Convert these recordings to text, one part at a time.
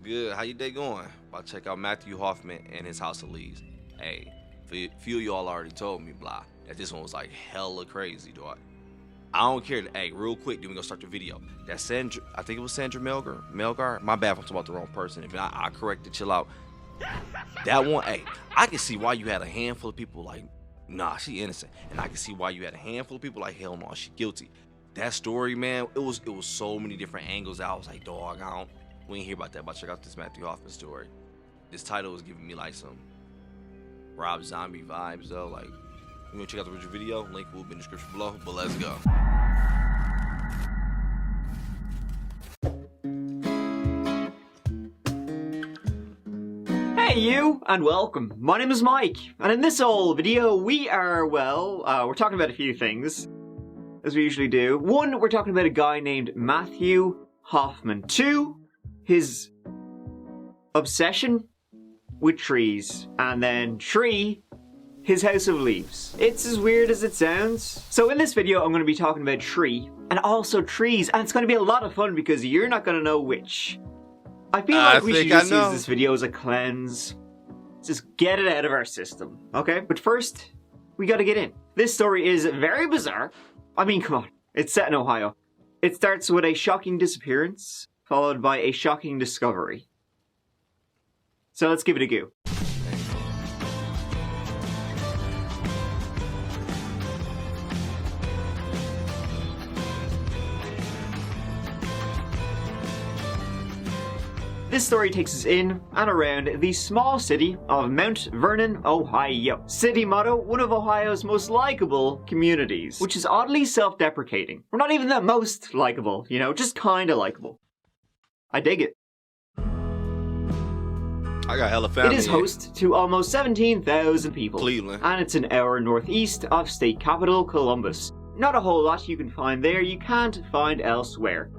good? How your day going? About to check out Matthew Hoffman and his House of Leaves. Hey, few of y'all already told me, blah, that this one was like hella crazy, dog. I don't care. Hey, real quick, then we gonna start the video. That Sandra, I think it was Sandra Melgar. My bad if I'm talking about the wrong person. If not, I corrected, chill out. That one, hey, I can see why you had a handful of people like, nah, she innocent. And I can see why you had a handful of people like, hell no, she guilty. That story, man, it was so many different angles. I was like, dog, we ain't hear about that, but check out this Matthew Hoffman story. This title was giving me like some Rob Zombie vibes though. Like, you wanna check out the original video? Link will be in the description below, but let's go. Hey you, and welcome. My name is Mike, and in this old video we are, we're talking about a few things, as we usually do. One, we're talking about a guy named Matthew Hoffman. Two, his obsession with trees. And then three, his House of Leaves. It's as weird as it sounds. So in this video I'm going to be talking about tree, and also trees, and it's going to be a lot of fun because you're not going to know which. I feel like we should just use this video as a cleanse. Just get it out of our system, okay? But first, we gotta get in. This story is very bizarre. I mean, come on. It's set in Ohio. It starts with a shocking disappearance, followed by a shocking discovery. So let's give it a go. This story takes us in and around the small city of Mount Vernon, Ohio. City motto, one of Ohio's most likable communities, which is oddly self-deprecating. We're not even the most likable, you know, just kinda likable. I dig it. I got hella family. It is host to almost 17,000 people. Cleveland. And it's an hour northeast of state capital Columbus. Not a whole lot you can find there you can't find elsewhere,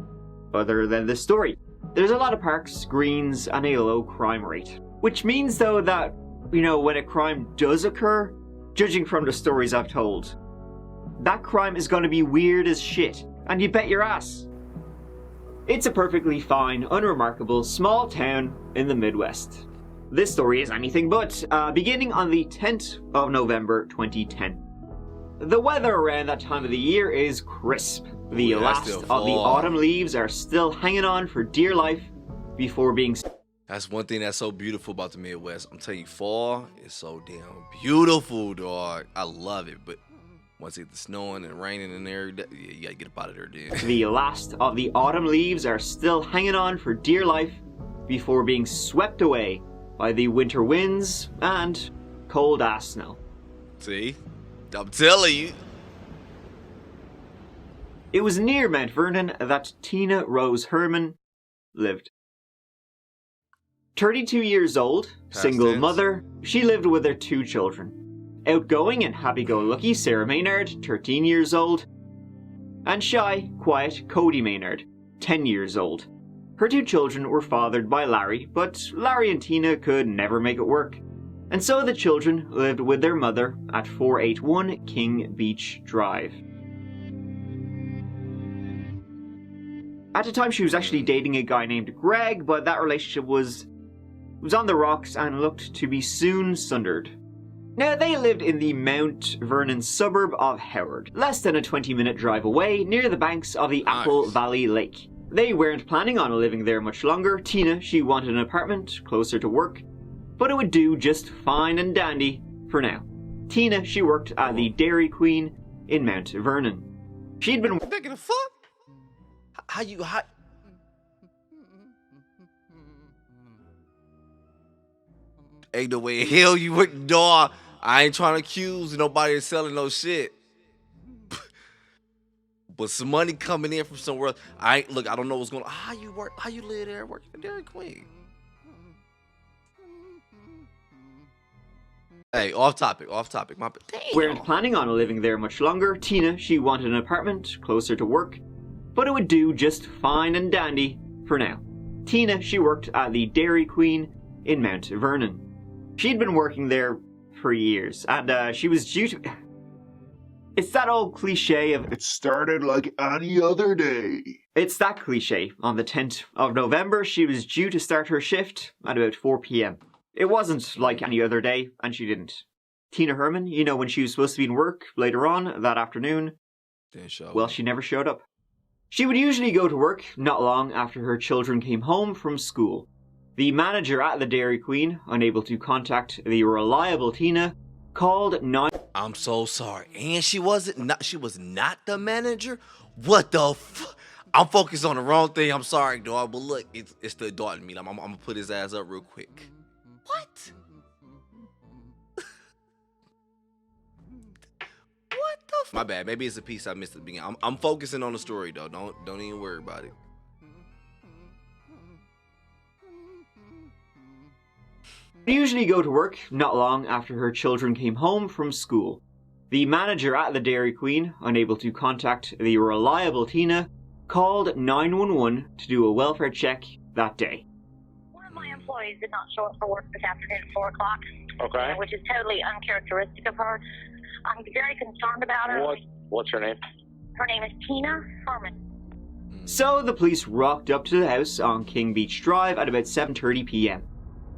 other than this story. There's a lot of parks, greens, and a low crime rate. Which means though that, you know, when a crime does occur, judging from the stories I've told, that crime is gonna be weird as shit, and you bet your ass. It's a perfectly fine, unremarkable, small town in the Midwest. This story is anything but, beginning on the 10th of November 2010. The weather around that time of the year is crisp. The last of the autumn leaves are still hanging on for dear life before being... That's one thing that's so beautiful about the Midwest. I'm telling you, fall is so damn beautiful, dog. I love it, but once it's snowing and raining and every day, yeah, you gotta get up out of there, dude. The last of the autumn leaves are still hanging on for dear life before being swept away by the winter winds and cold-ass snow. See? I'm telling you. It was near Mount Vernon that Tina Rose Herman lived. 32 years old, single mother, she lived with her two children. Outgoing and happy-go-lucky Sarah Maynard, 13 years old, and shy, quiet Cody Maynard, 10 years old. Her two children were fathered by Larry, but Larry and Tina could never make it work. And so the children lived with their mother at 481 King Beach Drive. At the time she was actually dating a guy named Greg, but that relationship was on the rocks and looked to be soon sundered. Now they lived in the Mount Vernon suburb of Howard, less than a 20-minute drive away near the banks of the Apple Valley Lake. They weren't planning on living there much longer. Tina, she wanted an apartment closer to work, but it would do just fine and dandy for now. Tina, she worked at the Dairy Queen in Mount Vernon. She'd been... What the fuck? How? Ain't no way in hell you would, dog. I ain't trying to accuse nobody of selling no shit. But some money coming in from somewhere else. I don't know what's going on. How you live there working at Dairy Queen? Hey, off topic. Weren't planning on living there much longer. Tina, she wanted an apartment closer to work, but it would do just fine and dandy for now. Tina, she worked at the Dairy Queen in Mount Vernon. She'd been working there for years, and she was due to... It's that old cliche of It started like any other day. It's that cliche. On the 10th of November, she was due to start her shift at about 4 p.m. It wasn't like any other day, and she didn't. Tina Herman, you know, when she was supposed to be in work later on that afternoon, well, she never showed up. She would usually go to work not long after her children came home from school. The manager at the Dairy Queen, unable to contact the reliable Tina, called 9. I'm so sorry. And she was not the manager? What the I'm focused on the wrong thing. I'm sorry, dog. But look, it's the adult in me. I'm gonna put his ass up real quick. What? What the My bad. Maybe it's a piece I missed at the beginning. I'm focusing on the story though. Don't even worry about it. Usually go to work not long after her children came home from school. The manager at the Dairy Queen, unable to contact the reliable Tina, called 911 to do a welfare check that day. One of my employees did not show up for work this afternoon at 4 o'clock. Okay. Which is totally uncharacteristic of her. I'm very concerned about her. What's her name? Her name is Tina Herman. So the police rocked up to the house on King Beach Drive at about 7:30 p.m.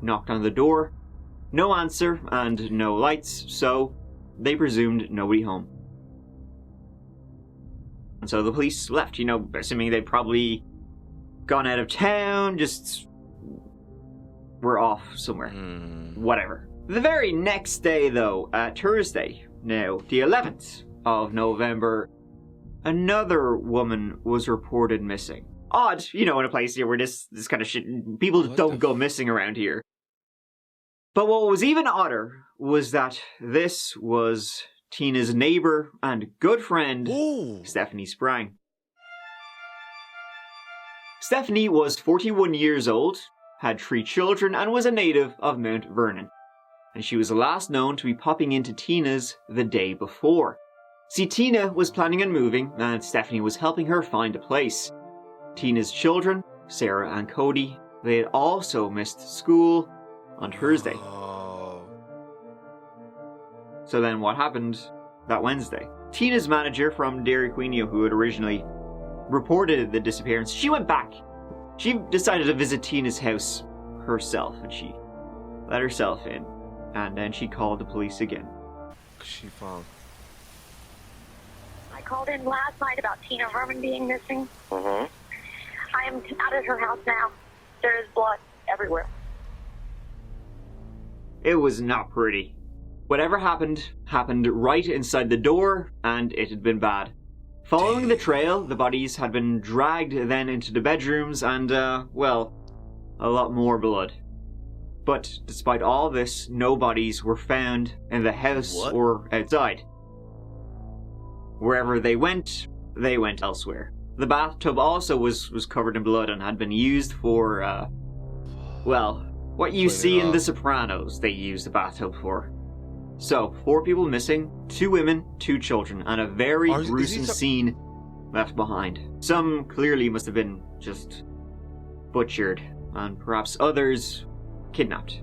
Knocked on the door, no answer and no lights, so they presumed nobody home. And so the police left, you know, assuming they'd probably gone out of town, just were off somewhere. Whatever. The very next day, though, Thursday, now the 11th of November, another woman was reported missing. Odd, you know, in a place here where this kind of shit, people don't go missing around here. But what was even odder was that this was Tina's neighbor and good friend, Stephanie Sprang. Stephanie was 41 years old, had 3 children, and was a native of Mount Vernon. And she was the last known to be popping into Tina's the day before. See, Tina was planning on moving, and Stephanie was helping her find a place. Tina's children, Sarah and Cody, they had also missed school on Thursday. So then what happened that Wednesday? Tina's manager from Dairy Queen, who had originally reported the disappearance, she went back. She decided to visit Tina's house herself, and she let herself in. And then she called the police again. She found. I called in last night about Tina Herman being missing. Mm-hmm. I am out at her house now. There is blood everywhere. It was not pretty. Whatever happened right inside the door, and it had been bad. Following the trail, the bodies had been dragged then into the bedrooms and, well, a lot more blood. But despite all this, no bodies were found in the house or outside. Wherever they went elsewhere. The bathtub also was covered in blood and had been used for, well, what you see in The Sopranos they used the bathtub for. So, 4 people missing, 2 women, 2 children, and a very gruesome scene left behind. Some clearly must have been just butchered, and perhaps others kidnapped.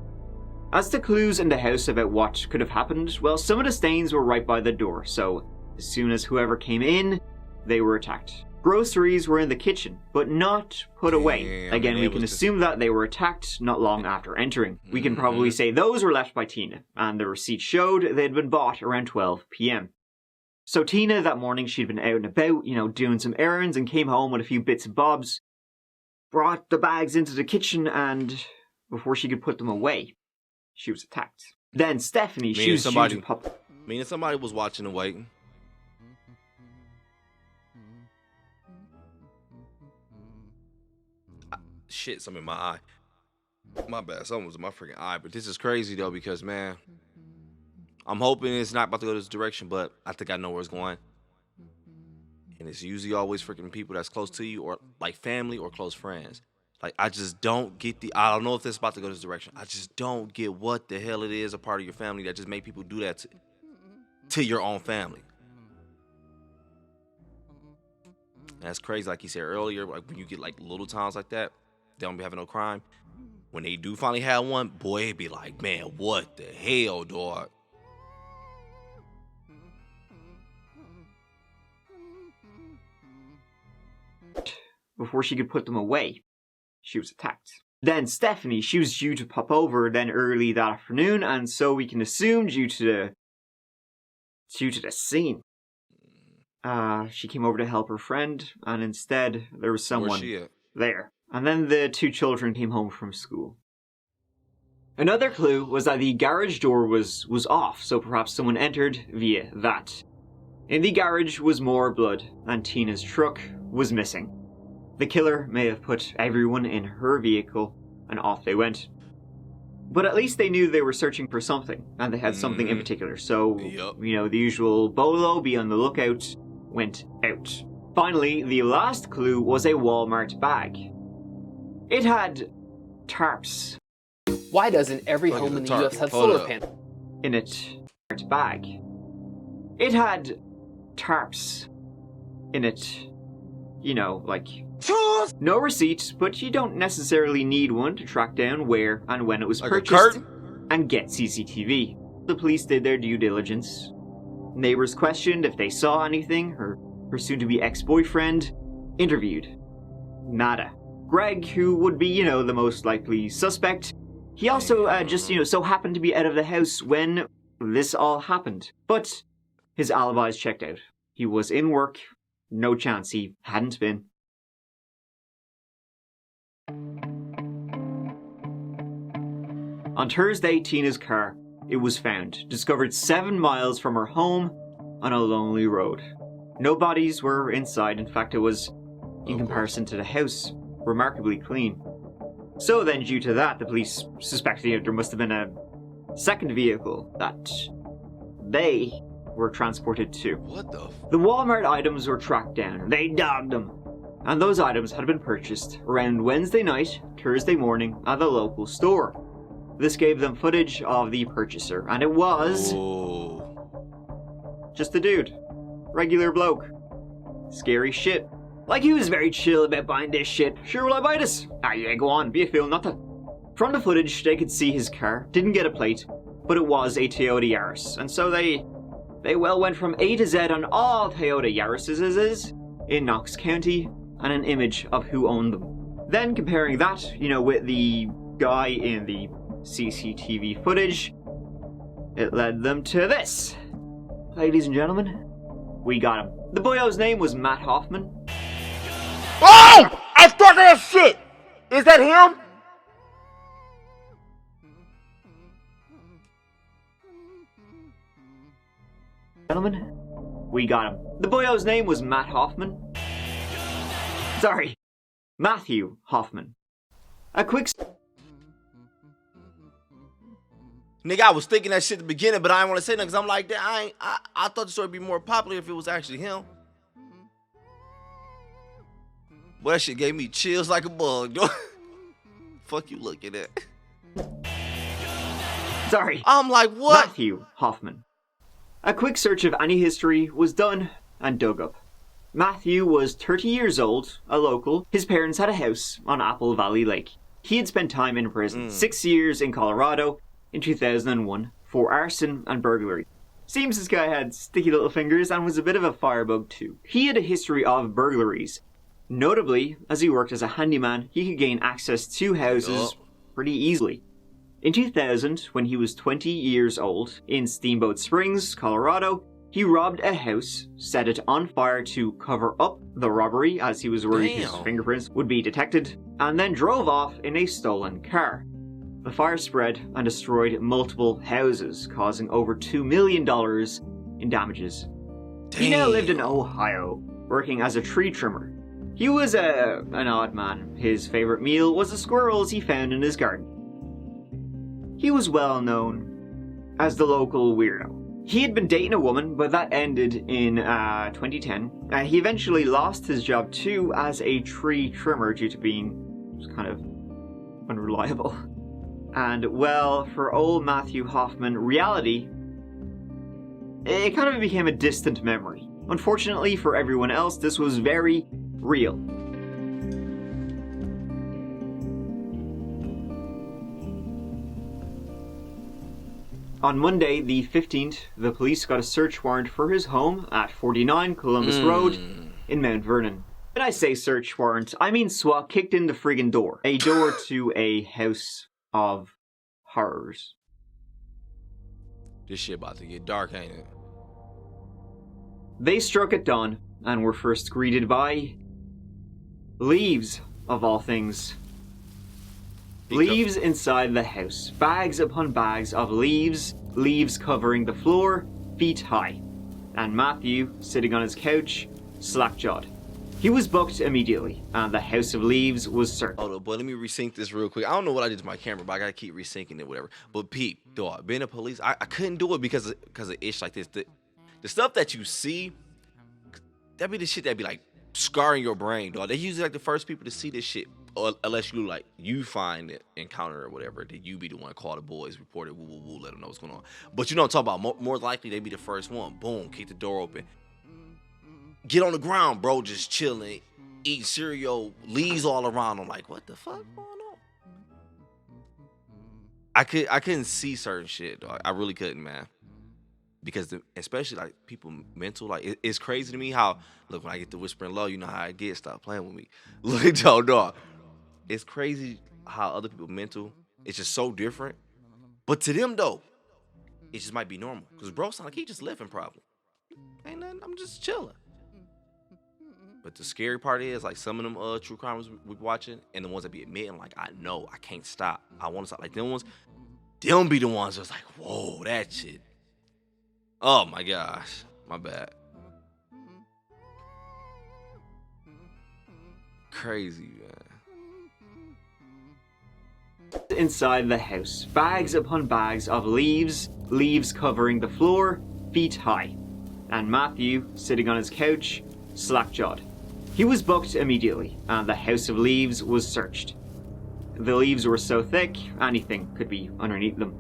As to clues in the house about what could have happened, well, some of the stains were right by the door, so as soon as whoever came in, they were attacked. Groceries were in the kitchen, but not put away. Again, we can assume that they were attacked not long after entering. We can probably say those were left by Tina, and the receipt showed they had been bought around 12 p.m. So Tina, that morning, she'd been out and about, you know, doing some errands, and came home with a few bits and bobs, brought the bags into the kitchen, and before she could put them away, she was attacked. Then Stephanie, she was due to pop... Meaning somebody was watching and waiting. Shit, something in my eye. My bad, something was in my freaking eye. But this is crazy though, because man, I'm hoping it's not about to go this direction, but I think I know where it's going. And it's usually always freaking people that's close to you, or like family or close friends. Like, I just don't get I don't know if it's about to go this direction. I just don't get what the hell it is a part of your family that just make people do that to your own family. That's crazy, like you said earlier, like when you get like little towns like that, they don't be having no crime. When they do finally have one, boy, it'd be like, man, what the hell, dog? before she could put them away. She was attacked. Then Stephanie, she was due to pop over then early that afternoon, and so we can assume due to the scene. She came over to help her friend, and instead there was someone Where's she at? there. And then the two children came home from school. Another clue was that the garage door was off, so perhaps someone entered via that. In the garage was more blood, and Tina's truck was missing. The killer may have put everyone in her vehicle, and off they went. But at least they knew they were searching for something, and they had something in particular, so, the usual bolo, be on the lookout, went out. Finally, the last clue was a Walmart bag. It had tarps. Why doesn't every home in the US have solar panels? In it, bag. It had tarps in it. No receipt, but you don't necessarily need one to track down where and when it was purchased and get CCTV. The police did their due diligence. Neighbors questioned if they saw anything. Her soon-to-be ex-boyfriend interviewed. Nada. Greg, who would be, the most likely suspect, he also so happened to be out of the house when this all happened. But his alibis checked out. He was in work. No chance he hadn't been. On Thursday, Tina's car, it was found, discovered 7 miles from her home on a lonely road. No bodies were inside. In fact, it was, in comparison to the house, remarkably clean. So then, due to that, the police suspected there must have been a second vehicle that they were transported to. What the The Walmart items were tracked down. They dogged them. And those items had been purchased around Wednesday night, Thursday morning at the local store. This gave them footage of the purchaser, and it was just a dude. Regular bloke. Scary shit. Like, he was very chill about buying this shit. Sure, will I buy this? Ah, yeah, go on, be a fool not to. From the footage, they could see his car. Didn't get a plate, but it was a Toyota Yaris. And so they went from A to Z on all Toyota Yarises in Knox County, and an image of who owned them. Then comparing that, with the guy in the CCTV footage, it led them to this. Ladies and gentlemen, we got him. The boyo's name was Matt Hoffman. Oh! I stuck that shit! Is that him? Gentlemen, we got him. The boyo's name was Matt Hoffman. Sorry, Matthew Hoffman. A quick... Nigga, I was thinking that shit at the beginning, but I didn't want to say nothing because I'm like, that. I thought the story would be more popular if it was actually him. Boy, that shit gave me chills like a bug, dude. Fuck you looking at. Sorry. I'm like, what? Matthew Hoffman. A quick search of any history was done and dug up. Matthew was 30 years old, a local. His parents had a house on Apple Valley Lake. He had spent time in prison, 6 years in Colorado in 2001 for arson and burglary. Seems this guy had sticky little fingers and was a bit of a firebug too. He had a history of burglaries. Notably, as he worked as a handyman, he could gain access to houses pretty easily. In 2000, when he was 20 years old, in Steamboat Springs, Colorado, he robbed a house, set it on fire to cover up the robbery as he was worried his fingerprints would be detected, and then drove off in a stolen car. The fire spread and destroyed multiple houses, causing over $2 million in damages. Damn. He now lived in Ohio, working as a tree trimmer. He was an odd man. His favorite meal was the squirrels he found in his garden. He was well known as the local weirdo. He had been dating a woman, but that ended in 2010. He eventually lost his job too as a tree trimmer due to being kind of unreliable. And well, for old Matthew Hoffman, reality, it kind of became a distant memory. Unfortunately for everyone else, this was very real. On Monday, the 15th, the police got a search warrant for his home at 49 Columbus Road in Mount Vernon. When I say search warrant, I mean SWAT kicked in the friggin' door. A door to a house of horrors. This shit about to get dark, ain't it? They struck at dawn and were first greeted by leaves, of all things. Leaves inside the house. Bags upon bags of leaves. Leaves covering the floor, feet high. And Matthew, sitting on his couch, slack-jawed. He was booked immediately, and the House of Leaves was searched. Hold up, boy, let me resync this real quick. I don't know what I did to my camera, but I gotta keep resyncing it, whatever. But Pete, dog, being a police, I couldn't do it because of ish like this. The stuff that you see, that be the shit that be like scarring your brain, dog. They usually like the first people to see this shit, unless you like you find it, encounter or whatever, that you be the one to call the boys, report it, woo woo woo, let them know what's going on. But you know what I'm talking about? More likely they be the first one. Boom, kick the door open. Get on the ground, bro, just chilling, eat cereal, leaves all around. I'm like, what the fuck going on? I couldn't see certain shit, dog. I really couldn't, man. Because especially like people mental, like it's crazy to me how, look, when I get to whispering low, you know how I get, stop playing with me. Look, dog, it's crazy how other people mental, it's just so different. But to them though, it just might be normal. Cause bro sound like he just living probably. Ain't nothing, I'm just chilling. But the scary part is, like, some of them true crimes we watching, and the ones that be admitting, like, I know, I can't stop. I want to stop. Like, them ones, them be the ones that's like, whoa, that shit. Oh, my gosh. My bad. Crazy, man. Inside the house, bags upon bags of leaves, leaves covering the floor, feet high. And Matthew, sitting on his couch, slack-jawed. He was booked immediately, and the House of Leaves was searched. The leaves were so thick, anything could be underneath them.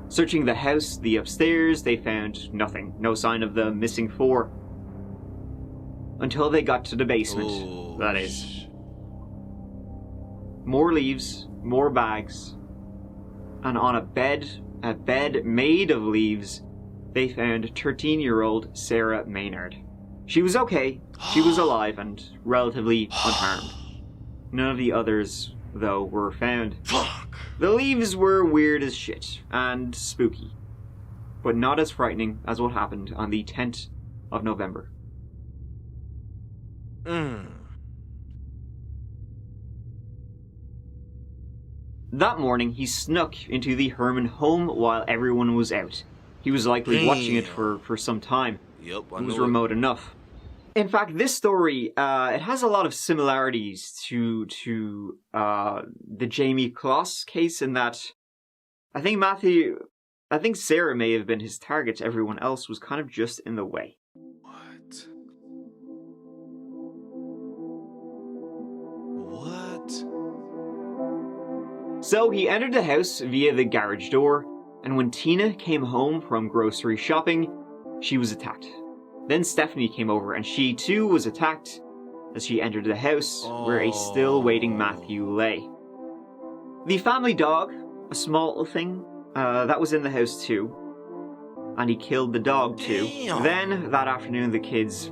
Searching the house, the upstairs, they found nothing. No sign of the missing four. Until they got to the basement, that is. More leaves, more bags, and on a bed made of leaves, they found 13-year-old Sarah Maynard. She was okay, she was alive and relatively unharmed. None of the others, though, were found. Fuck. The leaves were weird as shit, and spooky. But not as frightening as what happened on the 10th of November. That morning, he snuck into the Herman home while everyone was out. He was likely watching it for some time. Yep, It was remote enough. In fact, this story, it has a lot of similarities to the Jamie Kloss case in that I think Sarah may have been his target. Everyone else was kind of just in the way. What? So he entered the house via the garage door, and when Tina came home from grocery shopping, she was attacked. Then Stephanie came over and she too was attacked as she entered the house where a still waiting Matthew lay. The family dog, a small little thing, that was in the house too. And he killed the dog too. Damn. Then that afternoon the kids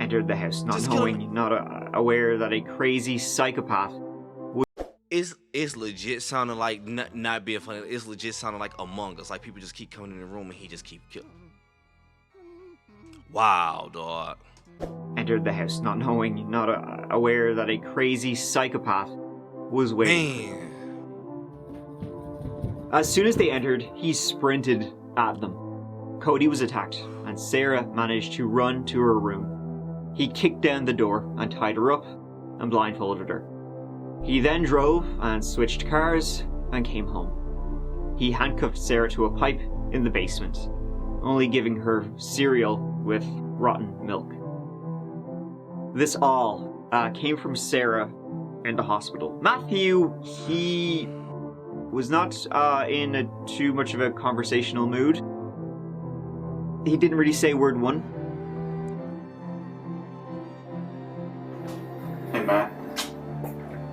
entered the house, not aware that a crazy psychopath would... It's legit sounding like, not being funny, it's legit sounding like Among Us. Like people just keep coming in the room and he just keep killing. Wow, dog. Entered the house, not aware that a crazy psychopath was waiting. Man. As soon as they entered, he sprinted at them. Cody was attacked, and Sarah managed to run to her room. He kicked down the door and tied her up and blindfolded her. He then drove and switched cars and came home. He handcuffed Sarah to a pipe in the basement, only giving her cereal with rotten milk. This all came from Sarah in the hospital. Matthew, he was not in too much of a conversational mood. He didn't really say word one. Hey, Matt.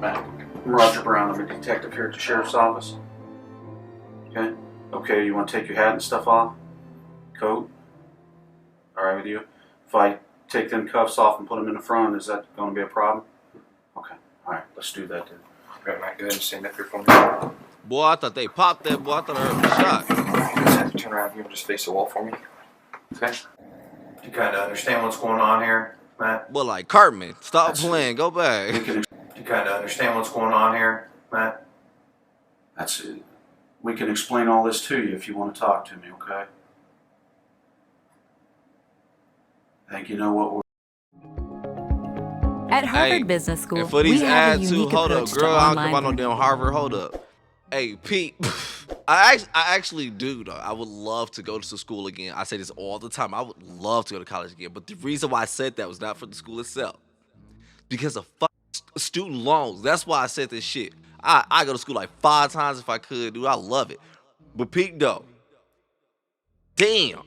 I'm Roger Brown. I'm a detective here at the sheriff's office. Okay, you want to take your hat and stuff off? Coat? Alright with you? If I take them cuffs off and put them in the front. Is that going to be a problem? Okay. All right. Let's do that then. Right, Matt, go ahead and stand up here for me. Boy, I thought they popped that. Boy, I thought I heard a shot. You just have to turn around here and just face the wall for me. Okay? You kind of understand what's going on here, Matt? Boy, like Cartman, stop playing. Go back. You kind of understand what's going on here, Matt? That's it. We can explain all this to you if you want to talk to me, okay? I think you know what we're... At Harvard Hey, Business School, and for these we have a ads too, unique hold up, approach to girl. I don't care online about no damn Harvard. Hold up. Hey, Pete. I actually do though. I would love to go to school again. I say this all the time. I would love to go to college again. But the reason why I said that was not for the school itself, because of student loans. That's why I said this shit. I go to school like 5 times if I could, dude. I love it. But Pete though, damn.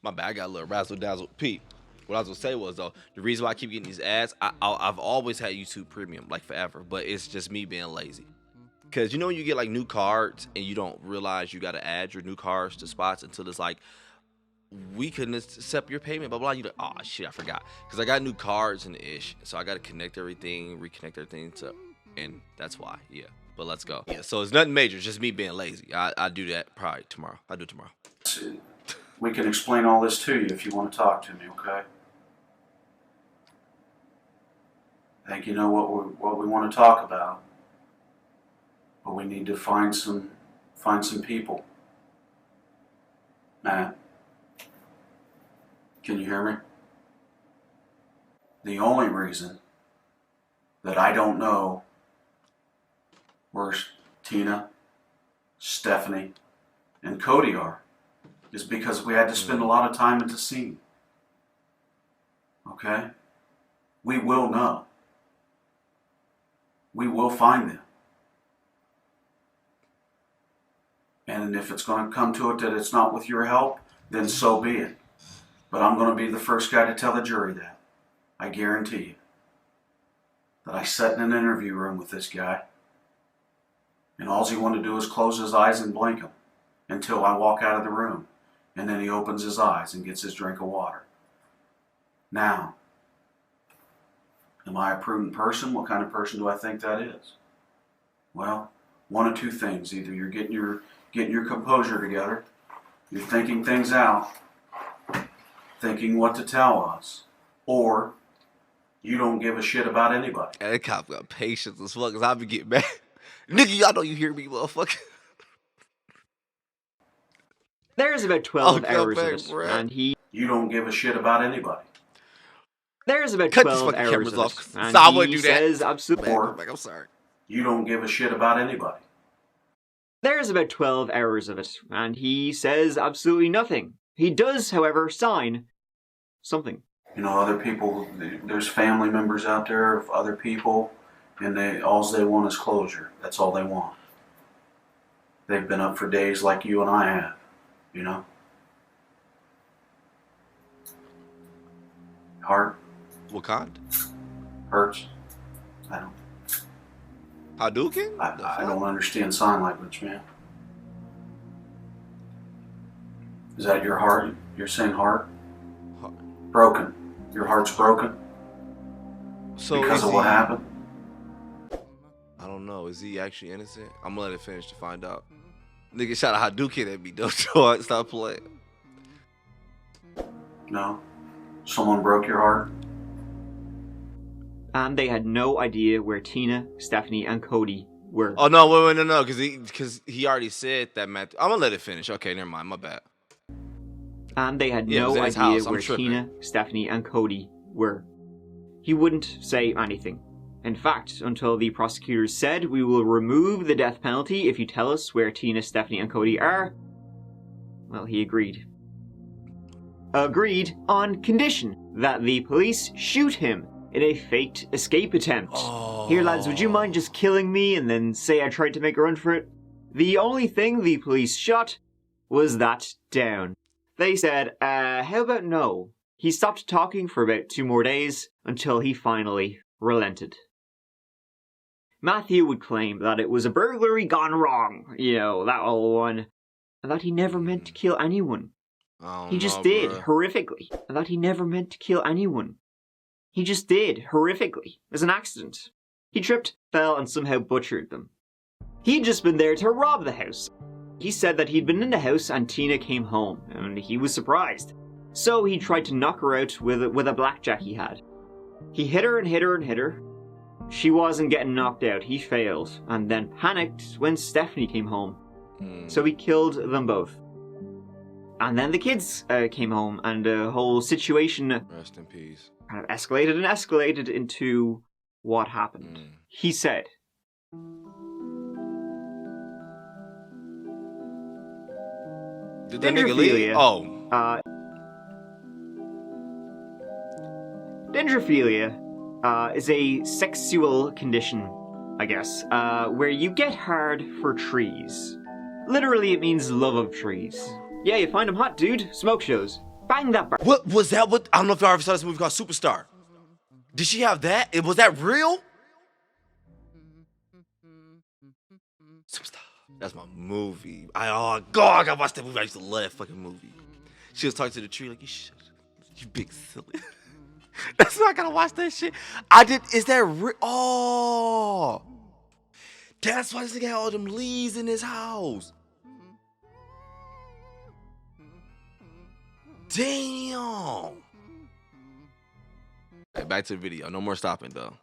My bad. I got a little razzle dazzle. Pete. What I was gonna say was though, the reason why I keep getting these ads, I've always had YouTube Premium like forever, but it's just me being lazy. Cause you know when you get like new cards and you don't realize you gotta add your new cards to spots until it's like we couldn't accept your payment, blah blah. You like, oh shit, I forgot. Cause I got new cards and ish, so I gotta connect everything, reconnect everything to, and that's why. Yeah, but let's go. Yeah, so it's nothing major, just me being lazy. I do that probably tomorrow. I do it tomorrow. We can explain all this to you if you want to talk to me, okay? I think you know what we want to talk about, but we need to find some people. Matt, can you hear me? The only reason that I don't know where Tina, Stephanie, and Cody are is because we had to spend a lot of time at the scene. Okay? We will know. We will find them. And if it's going to come to it that it's not with your help, then so be it. But I'm going to be the first guy to tell the jury that. I guarantee you. That I sat in an interview room with this guy, and all he wanted to do is close his eyes and blink them until I walk out of the room. And then he opens his eyes and gets his drink of water. Now, am I a prudent person? What kind of person do I think that is? Well, one of two things. Either you're getting your composure together, you're thinking things out, thinking what to tell us, or you don't give a shit about anybody. And that cop got patience as fuck, cause I be getting mad. Nigga, y'all know you hear me, motherfucker. There's about 12 Okay, hours back, of it, bruh. and he... You don't give a shit about anybody. There's about Cut these 12 fucking hours cameras of off, it, 'cause and I he wouldn't do that. says absolutely... Back, I'm sorry. You don't give a shit about anybody. There's about 12 hours of it, and he says absolutely nothing. He does, however, sign something. You know, other people, there's family members out there of other people, and all they want is closure. That's all they want. They've been up for days like you and I have, you know? Heart What kind? hurts. I Hadouken? don't understand sign language, man. Is that your heart? You're saying heart? Broken. Your heart's broken So because is of what he- happened? I don't know. Is he actually innocent? I'm gonna let it finish to find out. Nigga shot a Hadouken at me, though. Stop playing. No. Someone broke your heart? And they had no idea where Tina, Stephanie, and Cody were. Oh no, wait, no, because he already said that Matthew. I'm gonna let it finish. Okay, never mind. My bad. And they had Yeah, it was no in his idea house. I'm where tripping. Tina, Stephanie, and Cody were. He wouldn't say anything. In fact, until the prosecutors said, "We will remove the death penalty if you tell us where Tina, Stephanie, and Cody are," well, he agreed. Agreed on condition that the police shoot him in a faked escape attempt. Oh. Here, lads, would you mind just killing me and then say I tried to make a run for it? The only thing the police shot was that down. They said, how about no? He stopped talking for about 2 more days until he finally relented. Matthew would claim that it was a burglary gone wrong, you know, that old one, and that he never meant to kill anyone. He just did, horrifically, and that he never meant to kill anyone. He just did, horrifically, as an accident. He tripped, fell, and somehow butchered them. He'd just been there to rob the house. He said that he'd been in the house and Tina came home, and he was surprised. So he tried to knock her out with a blackjack he had. He hit her and hit her and hit her. She wasn't getting knocked out, he failed, and then panicked when Stephanie came home. So he killed them both. And then the kids came home, and the whole situation rest in peace, kind of escalated into what happened. He said, did that nigga leave? Oh. Dendrophilia is a sexual condition, I guess, where you get hard for trees. Literally, it means love of trees. Yeah, you find them hot, dude. Smoke shows. Bang that bar. What was that? What? I don't know if y'all ever saw this movie called Superstar. Did she have that? Was that real? Superstar. That's my movie. God, I gotta watch that movie. I used to love that fucking movie. She was talking to the tree like, you big silly. That's why I gotta watch that shit. Is that real? Oh. That's why this nigga had all them leaves in his house. Damn. Hey, back to the video. No more stopping, though.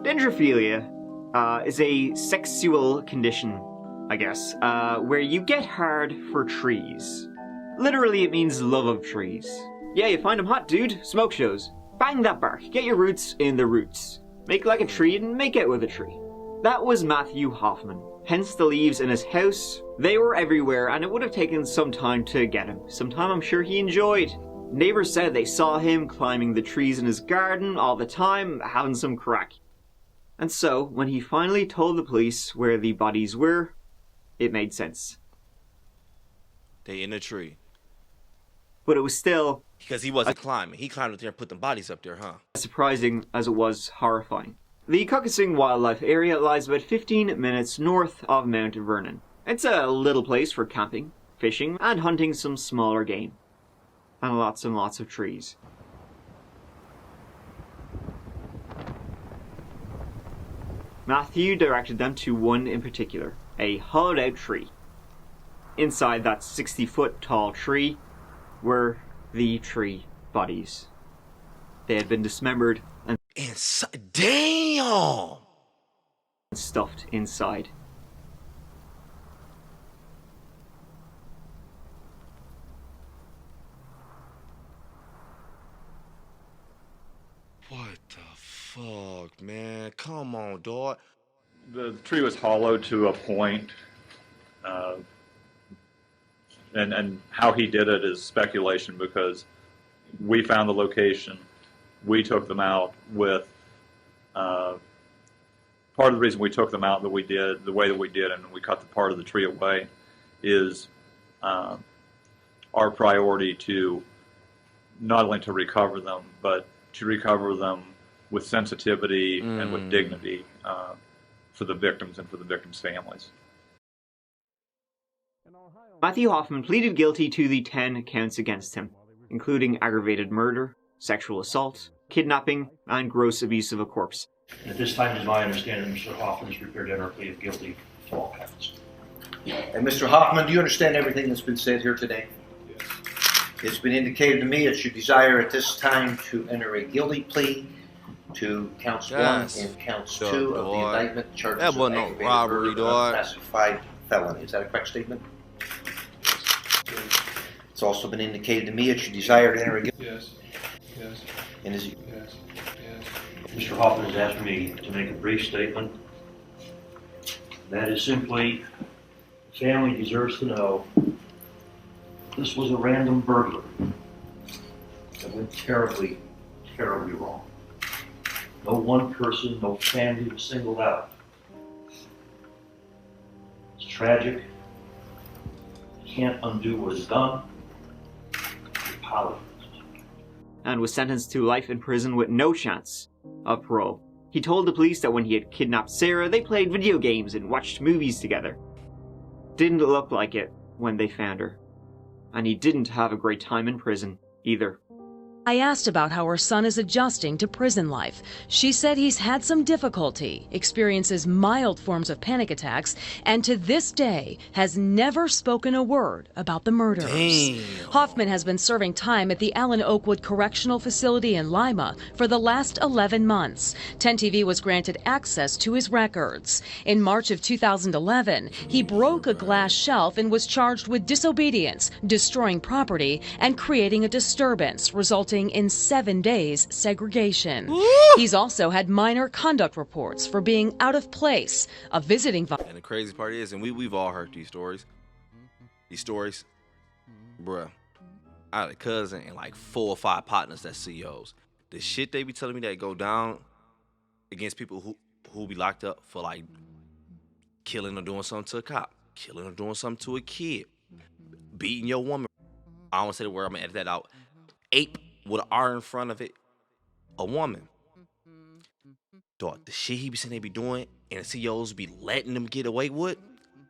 Dendrophilia is a sexual condition, I guess, where you get hard for trees. Literally, it means love of trees. Yeah, you find them hot, dude. Smoke shows. Bang that bark. Get your roots in the roots. Make like a tree and make out with a tree. That was Matthew Hoffman. Hence the leaves in his house. They were everywhere, and it would have taken some time to get him. Some time I'm sure he enjoyed. Neighbors said they saw him climbing the trees in his garden all the time, having some crack. And so, when he finally told the police where the bodies were, it made sense. They in a tree. But it was still... Because he wasn't climbing. He climbed up there and put them bodies up there, huh? As surprising as it was horrifying. The Cuckasing Wildlife Area lies about 15 minutes north of Mount Vernon. It's a little place for camping, fishing, and hunting some smaller game. And lots of trees. Matthew directed them to one in particular, a hollowed out tree. Inside that 60-foot tall tree were the tree bodies. They had been dismembered and damn! Stuffed inside. What the fuck, man? Come on, dog. The tree was hollowed to a point, and how he did it is speculation because we found the location, we took them out with, part of the reason we took them out the way that we did, and we cut the part of the tree away, is our priority to not only to recover them, but to recover them with sensitivity and with dignity for the victims and for the victims' families. Matthew Hoffman pleaded guilty to the 10 counts against him, including aggravated murder, sexual assault, kidnapping, and gross abuse of a corpse. At this time, it is my understanding Mr. Hoffman is prepared to enter a plea of guilty to all counts. And Mr. Hoffman, do you understand everything that's been said here today? Yes. It's been indicated to me it's your desire at this time to enter a guilty plea to counts 1 and counts 2 of the indictment, charges that of wasn't aggravated no robbery, murder, dog. unclassified felony. Is that a correct statement? It's also been indicated to me it's your desire to enter a guilty. Yes. Yes. And is it? Yes. Yes. Mr. Hoffman has asked me to make a brief statement. That is simply, the family deserves to know this was a random burglary that went terribly, terribly wrong. No one person, no family was singled out. It's tragic. Can't undo what is done. Apologize. And was sentenced to life in prison with no chance of parole. He told the police that when he had kidnapped Sarah, they played video games and watched movies together. Didn't look like it when they found her. And he didn't have a great time in prison either. I asked about how her son is adjusting to prison life. She said he's had some difficulty, experiences mild forms of panic attacks, and to this day has never spoken a word about the murders. Damn. Hoffman has been serving time at the Allen Oakwood Correctional Facility in Lima for the last 11 months. 10 TV was granted access to his records. In March of 2011, he broke a glass shelf and was charged with disobedience, destroying property, and creating a disturbance, resulting in 7 days segregation. He's also had minor conduct reports for being out of place, a visiting And the crazy part is, and we've all heard these stories. Bruh, I had a cousin and like 4 or 5 partners that's CEOs. The shit they be telling me that go down against people who be locked up for like killing or doing something to a cop, killing or doing something to a kid, beating your woman. I don't want to say the word, I'm gonna edit that out. Ape with an R in front of it, a woman. Dog, the shit he be saying they be doing and the CEOs be letting them get away with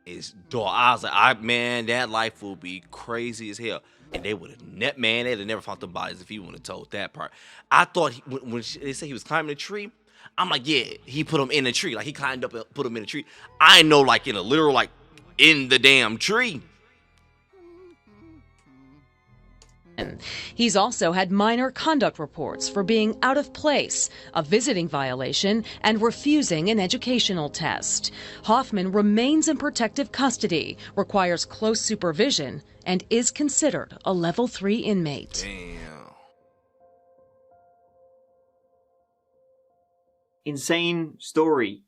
is, dog, I was like, man, that life will be crazy as hell. And they would have, they'd have never found the bodies if he wouldn't have told that part. I thought when they said he was climbing a tree, I'm like, yeah, he put him in a tree. Like, he climbed up and put him in a tree. I know, like, in a literal, like, in the damn tree. He's also had minor conduct reports for being out of place, a visiting violation, and refusing an educational test. Hoffman remains in protective custody, requires close supervision, and is considered a level 3 inmate. Damn. Insane story.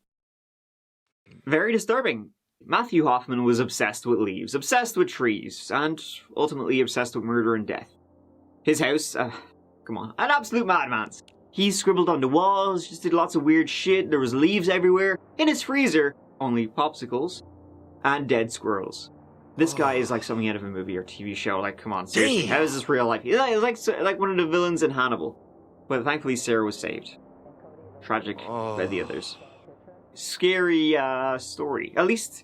Very disturbing. Matthew Hoffman was obsessed with leaves, obsessed with trees, and ultimately obsessed with murder and death. His house, come on, an absolute madman's. He scribbled on the walls, just did lots of weird shit, there was leaves everywhere. In his freezer, only popsicles and dead squirrels. This guy is like something out of a movie or TV show, like, come on, seriously, how is this real life? He's like one of the villains in Hannibal. But thankfully Sarah was saved. Tragic by the others. Scary story. At least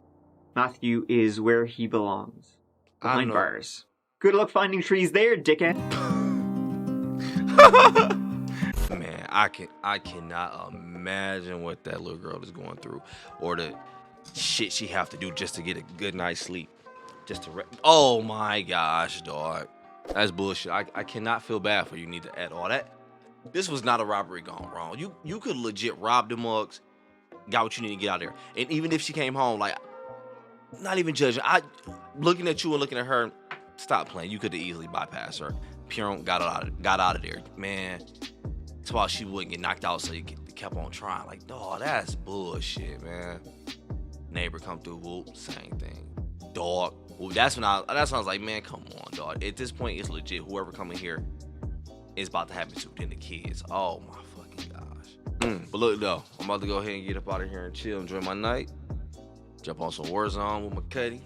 Matthew is where he belongs. Behind bars. Good luck finding trees there, dickhead. Man, I cannot imagine what that little girl is going through, or the shit she have to do just to get a good night's sleep, just to oh my gosh, dog, that's bullshit. I cannot feel bad for you neither at all. This was not a robbery gone wrong. You could legit rob the mugs, got what you need to get out of there. And even if she came home, like, not even judging, looking at you and looking at her, stop playing. You could have easily bypassed her. Pierre got out of there, man. That's why she wouldn't get knocked out, so you kept on trying. Like, dog, that's bullshit, man. Neighbor come through, whoop, same thing. Dog, well, that's when I was like, man, come on, dog. At this point, it's legit. Whoever coming here is about to happen to then the kids. Oh my fucking gosh. But look though, I'm about to go ahead and get up out of here and chill, enjoy my night. Jump on some Warzone with my cutty.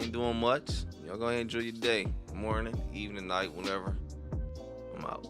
Ain't doing much. Y'all go ahead and enjoy your day. Morning, evening, night, whenever. I'm out.